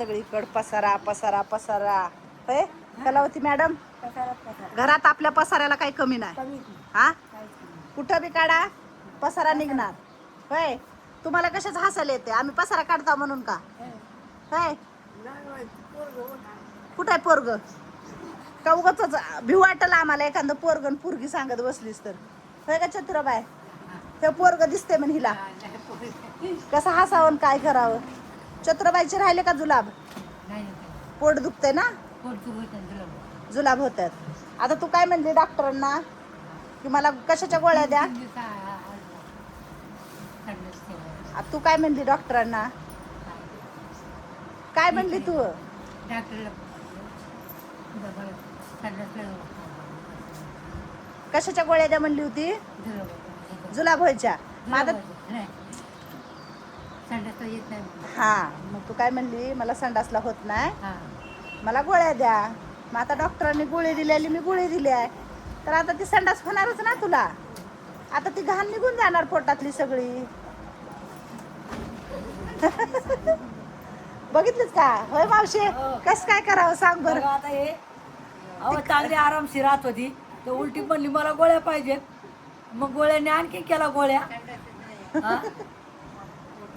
सगळीकडे पसारा पसारा पसारा. होय कलावती मॅडम, घरात आपल्या पसाऱ्याला काही कमी नाही. हा कुठं बी काढा पसारा निघणार. होय तुम्हाला कशाच हसायला येते? आम्ही पसारा काढता म्हणून का? होय कुठं आहे पोरग? का उगाच भिव वाटलं आम्हाला एखादं पोरगन पोरगी सांगत बसलीस तर. होय का चतुराबाई? हे पोरग दिसते म्हण हिला. कसं हसावं काय करावं? चतुराबाईचे राहिले का जुलाब? पोट दुखतंय ना? जुलाब होतात. आता तू काय म्हणली डॉक्टरांना की मला कशाच्या गोळ्या द्या? तू काय म्हणली डॉक्टरांना? काय म्हणली तू? कशाच्या गोळ्या द्या म्हणली होती? जुलाब व्हायच्या. हा मग तू काय म्हणली? मला संडासला होत नाही, मला गोळ्या द्या. मग आता डॉक्टरांनी गोळी दिलेली, मी गोळी दिली आहे, तर आता ती संडास होणारच ना तुला. आता ती घाण निघून जाणार पोटातली सगळी. बघितलीस का? होय मावशी, कस काय करावं सांग बरं. आता हे चांगली आरामशीर राहत होती, तर उलटी म्हणली मला गोळ्या पाहिजेत. मग गोळ्याने आणखी केला गोळ्या.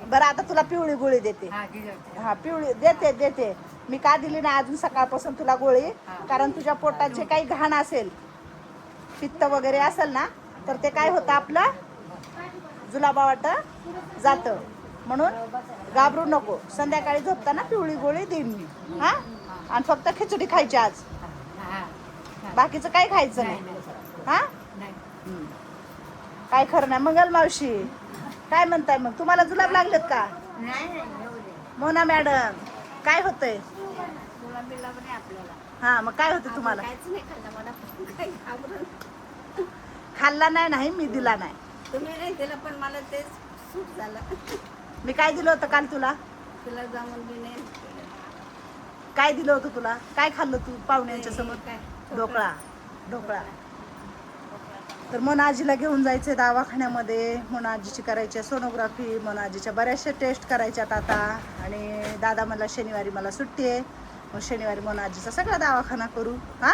बरं आता तुला पिवळी गोळी देते. हा पिवळी देते देते. मी का दिली ना अजून सकाळपासून तुला गोळी? कारण तुझ्या पोटात जे काही घाण असेल, पित्त वगैरे असेल ना, तर ते काय होतं आपलं जुलाबावाट जातं. म्हणून घाबरू नको. संध्याकाळी झोपताना पिवळी गोळी देईन मी. हा आणि फक्त खिचडी खायची आज, बाकीचं काही खायचं नाही. हा काय खरं नाही. मंगल मावशी काय म्हणताय मग? तुम्हाला जुलाब लागलेत का? मोना मॅडम काय होतंय? हा मग काय होतं तुम्हाला? खाल्ला नाही? नाही मी दिला नाही. तुम्ही नाही दिलं पण मला ते सूट झालं. मी काय दिलं होतं काल तुला? तुला जामून बी नाही. काय दिलं होतं तुला? काय खाल्लं तू पाहुण्यांच्या समोर? ढोकळा. ढोकळा. तर मोनाजीला घेऊन जायचंय दवाखान्यामध्ये. मोनाजीची करायची आहे सोनोग्राफी. मोनाजीच्या बऱ्याचशा टेस्ट करायच्यात आता. आणि दादा मला शनिवारी मला सुट्टी आहे, मग शनिवारी मोनाजीचा सगळा दवाखाना करू. हा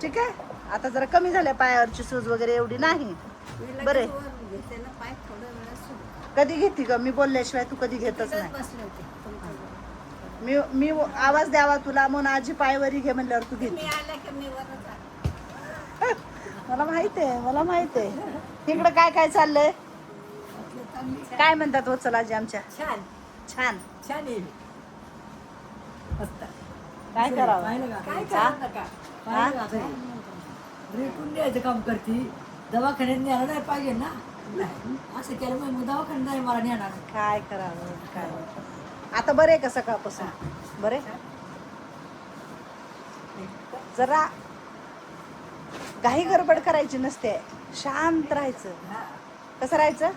ठीक आहे. आता जरा कमी झाल्या पायावरची सूज वगैरे एवढी नाही. बरे कधी घेते ग? मी बोलल्याशिवाय तू कधी घेतच नाही. मी आवाज द्यावा तुला मोनाजी पायवरी घे म्हणल्यावर तू घेते. मला माहित आहे, मला माहित आहे. इकडं काय काय चाललंय? काय म्हणतात वत्सलाजी आमच्या? छान छान छान येईल. काय करावं? काय भेटून द्यायचं काम करते. दवाखान्यात न्यायला नाही पाहिजे ना. असं केलं मग दवाखान्यात नाही मला नेणार. काय करावं? काय आता बरे का सकाळपासून? बरे. जरा घाई गडबड करायची नसते, शांत राहायचं. कसं राहायचं?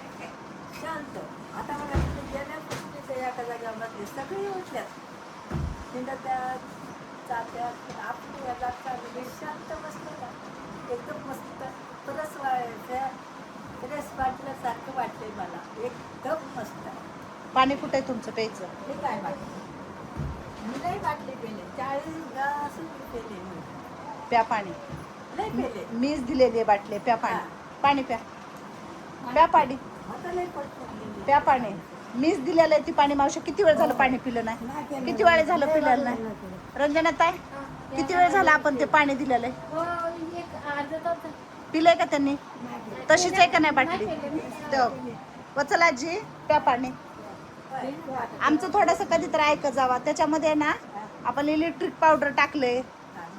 शांत. आता मला एका जागेवर सगळे उठल्यात, हिंडत्यात, चालत्यात. आपण या जागेवर शांत बसलं का एकदम मस्त फ्रेश वाटल्यासारखं वाटतंय मला. एकदम मस्त. पाणी कुठे आहे तुमचं प्यायचं? हे काय वाटलं? मी नाही बाटली पेले, 40 ग्लास पेले. प्या पाणी. नाही पेले. मीच दिलेली आहे बाटली. प्या पाणी. पाणी प्या. प्या पाणी. प्या पाणी. मीच दिलेलं आहे ती पाणी. मावशी किती वेळ झालं पाणी पिलं नाही? किती वेळ झालं पिलेलं नाही? रंजनात आहे किती वेळ झाला आपण ते पाणी दिलेलं आहे? पिलंय का त्यांनी? तशीच आहे का नाही बाटली? वत्सलाजी प्या पाणी. आमचं थोडंसं कधीतरी ऐकत जावा. त्याच्यामध्ये ना आपण इलेक्ट्रिक पावडर टाकले,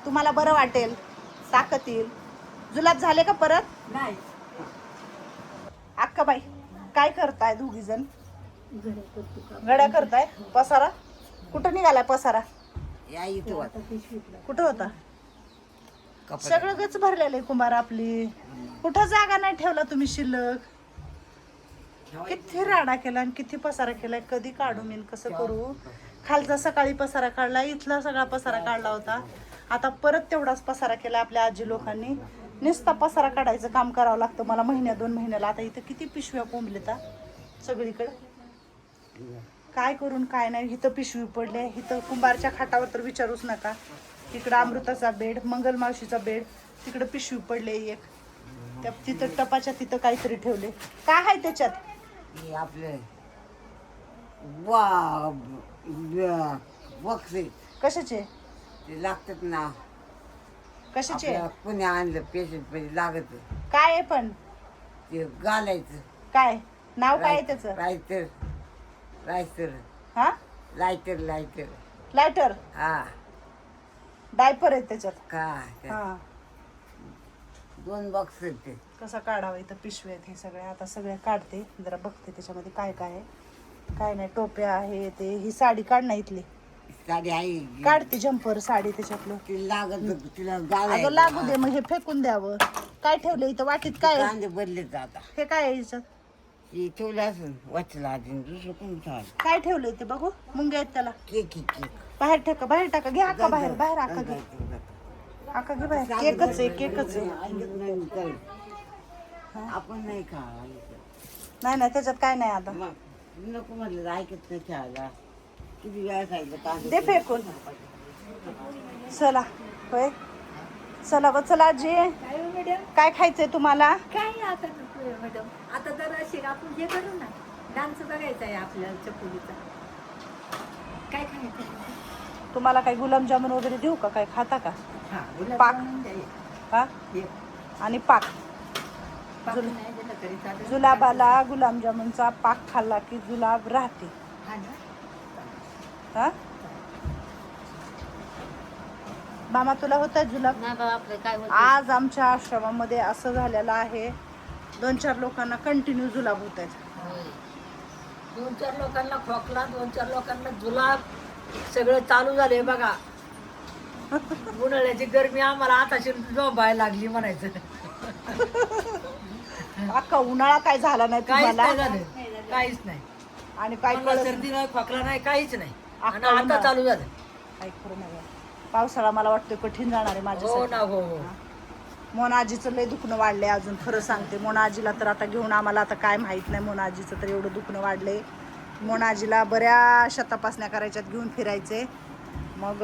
तुम्हाला बरं वाटेल, ताकद येईल. जुलाब झाले का परत? नाही. अक्काबाई काय करताय दोघी जण? गड्या करताय. पसारा कुठं निघालाय? पसारा कुठं होता? सगळं गच भरलेलं आहे कुंभार आपली. कुठं जागा नाही ठेवला तुम्ही शिल्लक. किती राडा केला आणि किती पसारा केलाय. कधी काढू मी कसं करू? खालचा सकाळी पसारा काढला, इथला सगळा पसारा काढला होता. आता परत तेवढाच पसारा केला आपल्या आजी लोकांनी. नुसता पसारा काढायचं काम करावं लागतं मला महिन्या 2 महिन्याला. आता इथं किती पिशव्या कोंबलेता सगळीकडे. काय करून काय नाही. इथं पिशवी पडले, इथं कुंभारच्या खाटावर तर विचारूच नका. तिकडं अमृताचा बेड, मंगल मावशीचा बेड, तिकडं पिशवी पडले एक. त्या तिथं टपाच्या तिथं काहीतरी ठेवले. काय आहे त्याच्यात? हे आपले वा बॉक्स कशाचे? ते लागतात ना. कशाचे? आपल्या कोणी आणलं पेशंट पहिले लागत काय आहे पण? ते घालायचं. काय नाव काय आहे त्याचं? रायटर रायटर हा, लायटर लायटर. लायटर, हा डायपर आहे त्याच्यात. काय ते हा, 2 बॉक्स आहेत ते. कसा काढावं? इथं पिशवे आहेत हे सगळे. आता सगळे काढते, जरा बघते त्याच्यामध्ये काय काय आहे. काय नाही, टोप्या आहे ते. ही साडी काढ ना इथली, साडी आहे काढते जम्पर साडी त्याच्यातलं. ती लागत तिला अगं घालायचं. लागू दे मग, हे फेकून द्यावं. काय ठेवलं इथं वाटीत? काय आहे? कांदे बदलत आता. हे काय आहे याच्यात? ही ठेवलं असून वाचला अजून दुसरं कोण चाल. काय ठेवलंय ते बघू. मुंग्या आहेत त्याला. केक केक बाहेर टाका, बाहेर टाका. घे आका बाहेर, बाहेर आका घे, आका घे बाहेर. केकच आहे, केकच आहे. आपण नाही खा नाही नाही, त्याच्यात काय नाही आता. मग नको म्हटलं ऐकत नाही खेळायला. किती वेळा सांगितलं कांदे दे फेकून. चला होय, चला ग चला. आजी काय हो मॅडम? काय खायचंय तुम्हाला? काय आता मॅडम? आता तर अशी आपण हे करू ना, डान्स बघायचा आहे आपल्याला चकुलीचा. काय खायचं? तुम्हाला काय गुलाबजामुन वगैरे देऊ का? काय खाता का? पाक. हा, आणि पाक. जुलाबाला गुलाबजामुनचा पाक खाल्ला की जुलाब राहते. हा, मामा तुला होता जुलाब? आज आमच्या आश्रमामध्ये असं झालेलं आहे, 2-4 लोकांना कंटिन्यू जुलाब होत आहेत. 2-4 लोकांना खोकला, 2-4 लोकांना जुलाब, सगळं चालू झालंय बघा. उन्हाळ्याची गरमी आम्हाला आताशी झोंबायला लागली म्हणायचं. अख्खा उन्हाळा काय झाला नाही काहीच नाही तुम्हाला? झालं, काहीच नाही. आणि काय कोणाला कळत सर्दी नाही, खोकला नाही, काहीच नाही. आणि अख्खा आता उन्हाळा. चालू झालं. काय खरं नाही. पावसाळा मला वाटतं कठीण जाणार आहे हो माझ्यासाठी. ना, हो हो. मोनाजीचं लय दुखणं वाढलंय अजून. खरं सांगते, मोनाजीला तर आता घेऊन आम्हाला आता काय माहित नाही. मोनाजीचं तर एवढं दुखणं वाढलंय. मोनाजीला बऱ्याचशा तपासण्या करायच्यात, घेऊन फिरायचे. मग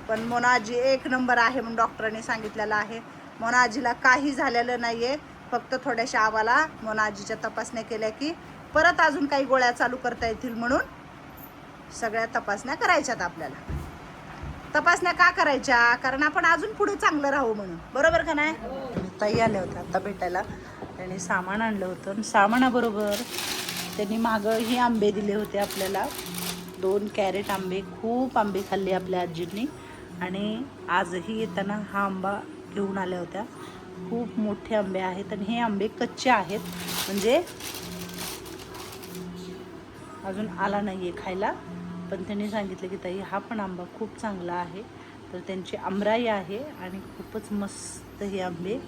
पण मोनाजी 1 नंबर आहे म्हणून डॉक्टरांनी सांगितलेलं आहे. मोनाजीला काही झालेलं नाहीये, फक्त थोड्याशा आम्हाला मोनाजीच्या तपासण्या केल्या की परत अजून काही गोळ्या चालू करता येतील, म्हणून सगळ्या तपासण्या करायच्यात आपल्याला. तपासण्या का करायच्या? कारण आपण अजून पुढे चांगलं राहू म्हणून. बरोबर का नाही? ताई आल्या होत्या आता भेटायला. त्यांनी सामान आणलं होतं आणि सामानाबरोबर त्यांनी मागं ही आंबे दिले होते आपल्याला. 2 कॅरेट आंबे. खूप आंबे खाल्ले आपल्या आजींनी. आणि आजही येताना हा आंबा घेऊन आल्या होत्या. खूप मोठे आंबे आहेत आणि हे आंबे कच्चे आहेत, म्हणजे अजून आला नाही आहे खायला. पण त्यांनी सांगितलं की ताई हा पण आंबा खूप चांगला आहे. तर त्यांची आमराई आहे आणि खूपच मस्त हे आंबे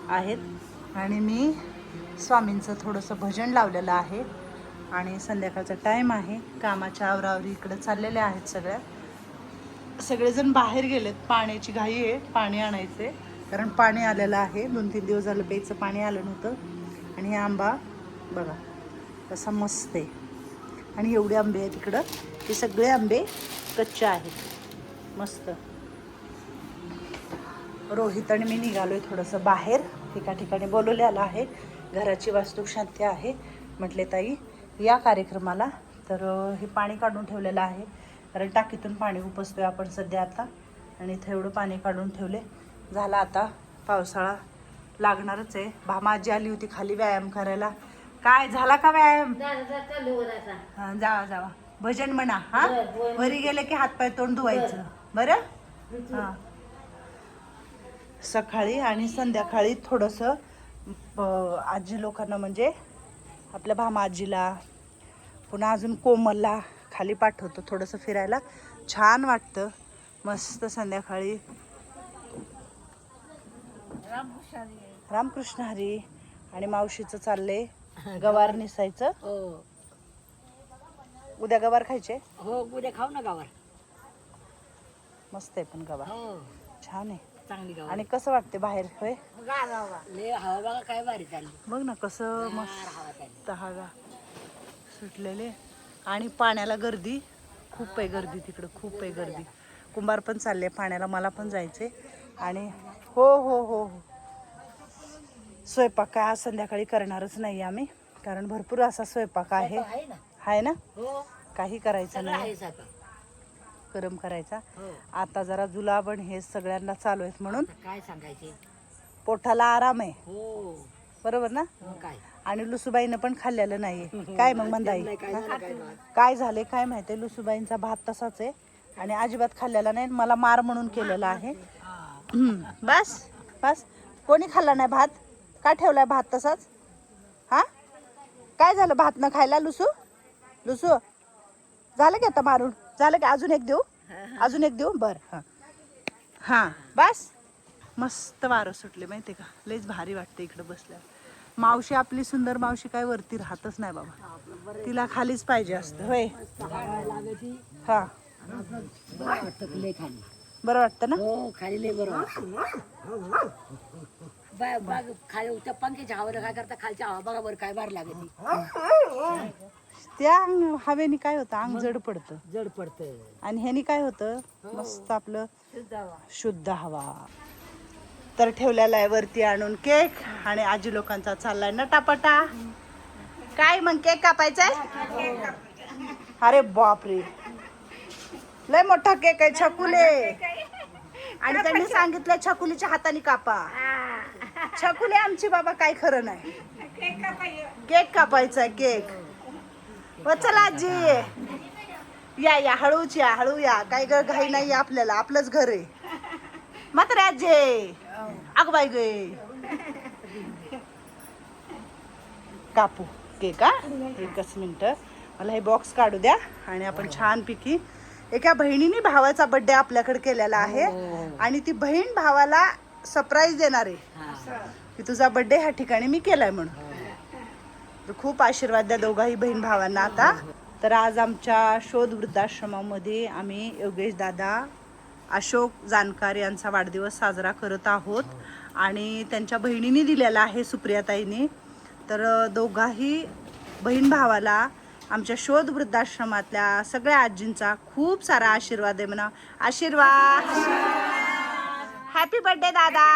आहेत. आणि मी स्वामींचं थोडंसं भजन लावलेलं आहे आणि संध्याकाळचा टाईम आहे. कामाच्या आवरावरी इकडं चाललेले आहेत सगळ्या. सगळेजण बाहेर गेलेत. पाण्याची घाई आहे, पाणी आणायचे. कारण पाणी आलेलं आहे. 2-3 दिवस झालं प्यायचं पाणी आलं नव्हतं. आणि हे आंबा बघा कसा मस्त आहे. आणि एवढे आंबे आहेत इकडं. हे सगळे आंबे कच्चे आहेत, मस्त. रोहित आणि मी निघालोय थोडंसं बाहेर. एका ठिकाणी बोलवलेलं आहे, घराची वास्तुशांती आहे. म्हटले ताई या कार्यक्रमाला. तर हे पाणी काढून ठेवलेलं आहे, कारण टाकीतून पाणी उपसतोय आपण सध्या आता. आणि इथं एवढं पाणी काढून ठेवले. झाला आता पावसाळा लागणारच आहे. भामाजी आली होती खाली व्यायाम करायला. काय झाला का व्यायाम? हां, जावा जावा. भजन म्हणा. हा, घरी गेले की हातपाय तोंड धुवायचं. बरं. हां, सकाळी आणि संध्याकाळी थोडंसं आजी लोकांना, म्हणजे आपल्या भामा आजीला, पुन्हा अजून कोमलला खाली पाठवतो थोडंसं फिरायला. छान वाटतं, मस्त. संध्याकाळी रामकृष्ण हरी. आणि मावशीचं चाललंय गवार निसायचं. हो उद्या गवार खायचे. हो, उद्या खाऊ ना गावार. मस्त आहे पण गवार, हो छान आहे. चांगली गावार. आणि कसं वाटते बाहेर? होय, लय हवा बघा काय भारी चालली. बघ ना कसं हवा मस्त चालली. हवा सुटलेले. आणि पाण्याला गर्दी खूप आहे, गर्दी तिकडं खूप आहे गर्दी. कुंभार पण चालले पाण्याला, मला पण जायचे. आणि हो हो हो हो स्वयंपाक काय आज संध्याकाळी करणारच नाही आम्ही, कारण भरपूर असा स्वयंपाक आहे. आहे ना आहे ना, हो काही करायचं सगळं नाही, आहे स्वयंपाक. गरम करायचा. हो आता जरा जुलाबण हे सगळ्यांना चालू आहेत म्हणून आता काय सांगायचे. पोटाला आराम आहे, हो बरोबर ना. मग काय आणि लुसूबाईनं पण खाल्लेलं नाहीये. काय मग मंदाई, काय झाले काय माहितीये, लुसूबाईंचा भात तसाच आहे आणि अजिबात खाल्लेला नाही. मला मार म्हणून केलेला आहे. बस बस, कोणी खाल्ला नाही भात, का ठेवलाय भात तसाच? हा काय झालं भात न खायला? लुसू लुसू झालं की आता मारून, झालं की अजून एक देऊ, अजून एक देऊ, बर हा हा बस. मस्त वारं सुटले माहितीये का, लयच भारी वाटते इकडे बसल्यावर. मावशी आपली सुंदर मावशी काय वरती राहतच नाही बाबा, तिला खालीच पाहिजे असतं होय. हा बरं वाटतं ना. हो खाली लय बरं बाग खाली त्या पंख्याच्या हवाला काय करता, खालच्या हवा बघा बरं काय बार लागते. त्या हवेने काय होतं, अंग जड पडतं. जड पडतं आणि ह्यानी काय होतं, मस्त आपलं शुद्ध हवा. तर ठेवलेला आहे वरती आणून केक, आणि आजी लोकांचा चाललाय नटापटा. काय मग केक कापायचा आहे? अरे बापरे, लय मोठा केक आहे, छकुले. आणि त्यांनी सांगितलंय छकुलीच्या हाताने कापा. छकुले आमची बाबा काय खरं नाही, केक कापायचा केक. व चला आजी, या या हळूच या, हळू या, काय घाई नाही आपल्याला, आपलंच घर आहे. मात्र आजी अग बाई गे, कापू केक. हा एकच मिनिट, मला हे बॉक्स काढू द्या. आणि आपण छानपैकी, एका बहिणीने भावाचा बर्थडे आपल्याकडे केलेला आहे आणि ती बहीण भावाला सरप्राईज देणार आहे की तुझा बर्थडे ह्या ठिकाणी मी केलाय म्हणून. तर खूप आशीर्वाद द्या दोघाही बहीण भावांना आता. तर आज आमच्या शोध वृद्धाश्रमामध्ये आम्ही योगेश दादा, अशोक जानकर यांचा वाढदिवस साजरा करत आहोत. आणि त्यांच्या बहिणीने दिलेला आहे, सुप्रियाताईंनी. तर दोघाही बहीण भावाला आमच्या शोध वृद्धाश्रमातल्या सगळ्या आजींचा खूप सारा आशीर्वाद आहे म्हणा. आशीर्वाद. हॅपी बर्थडे दादा.